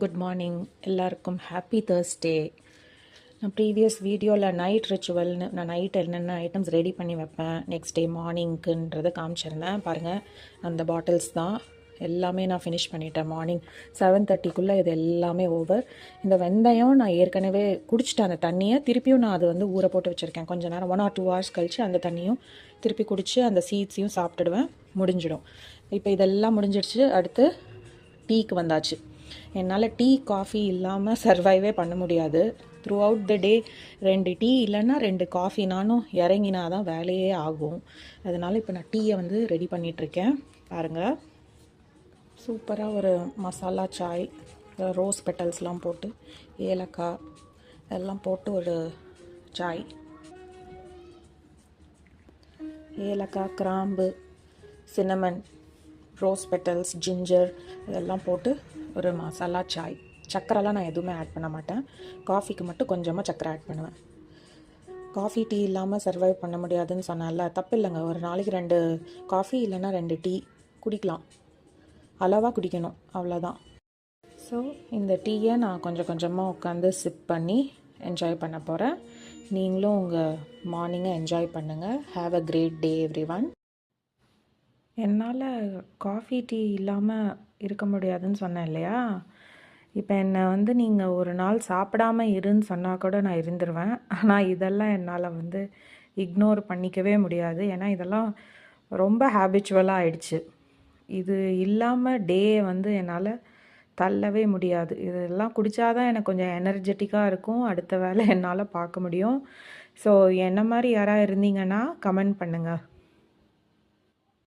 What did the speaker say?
Good morning எல்லாருக்கும் happy Thursday. நான் previous வீடியோவில் நைட் ரிச்சுவல்னு நான் நைட் என்னென்ன ஐட்டம்ஸ் ரெடி பண்ணி வைப்பேன் நெக்ஸ்ட் டே மார்னிங்க்குன்றதை காமிச்சிருந்தேன். பாருங்கள், அந்த பாட்டில்ஸ் தான் எல்லாமே நான் ஃபினிஷ் பண்ணிட்டேன். மார்னிங் 7:30க்குள்ளே இது எல்லாமே ஓவர். இந்த வெந்தயம் நான் ஏற்கனவே குடிச்சிட்டேன். அந்த தண்ணியை திருப்பியும் நான் அது வந்து ஊற போட்டு வச்சுருக்கேன். கொஞ்சம் நேரம் 1 or 2 hours கழித்து அந்த தண்ணியும் திருப்பி குடித்து அந்த சீட்ஸையும் சாப்பிட்டுடுவேன். முடிஞ்சிடும். இப்போ இதெல்லாம் முடிஞ்சிடுச்சு. அடுத்து டீக்கு வந்தாச்சு. என்னால் டீ காஃபி இல்லாமல் சர்வைவே பண்ண முடியாது. Through out the day 2 tea இல்லைன்னா 2 காஃபி நானும் இறங்கினா தான் வேலையே ஆகும். அதனால் இப்போ நான் டீயை வந்து ரெடி பண்ணிகிட்ருக்கேன். பாருங்கள், சூப்பராக ஒரு மசாலா சாய், ரோஸ் பெட்டல்ஸ்லாம் போட்டு ஏலக்காய் எல்லாம் போட்டு ஒரு சாய். ஏலக்காய், கிராம்பு, சின்னமன், ரோஸ் பெட்டல்ஸ், ஜிஞ்சர் இதெல்லாம் போட்டு ஒரு மசாலா சாய். சர்க்கரைலாம் நான் எதுவுமே ஆட் பண்ண மாட்டேன். காஃபிக்கு மட்டும் கொஞ்சமாக சர்க்கரை ஆட் பண்ணுவேன். காஃபி டீ இல்லாமல் சர்வைவ் பண்ண முடியாதுன்னு சொன்னால, தப்பு இல்லைங்க. ஒரு நாளைக்கு 2 காஃபி இல்லைன்னா 2 டீ குடிக்கலாம். அளவாக குடிக்கணும், அவ்வளோதான். ஸோ இந்த டீயை நான் கொஞ்சம் கொஞ்சமாக உட்காந்து சிப் பண்ணி என்ஜாய் பண்ண போகிறேன். நீங்களும் உங்கள் மார்னிங்கை என்ஜாய் பண்ணுங்கள். Have a great day everyone. என்னால் காஃபி டீ இல்லாமல் இருக்க முடியாதுன்னு சொன்னேன் இல்லையா? இப்போ என்னை வந்து நீங்கள் ஒரு நாள் சாப்பிடாம இருன்னு சொன்னால் கூட நான் இருந்துருவேன். ஆனால் இதெல்லாம் என்னால் வந்து இக்னோர் பண்ணிக்கவே முடியாது. ஏன்னா இதெல்லாம் ரொம்ப ஹேபிச்சுவலாக ஆயிடுச்சு. இது இல்லாமல் டே வந்து என்னால் தள்ளவே முடியாது. இதெல்லாம் குடித்தாதான் எனக்கு கொஞ்சம் எனர்ஜெட்டிக்காக இருக்கும். அடுத்த வேலை என்னால் பார்க்க முடியும். ஸோ என்ன மாதிரி யாராவது இருந்தீங்கன்னா கமெண்ட் பண்ணுங்கள்.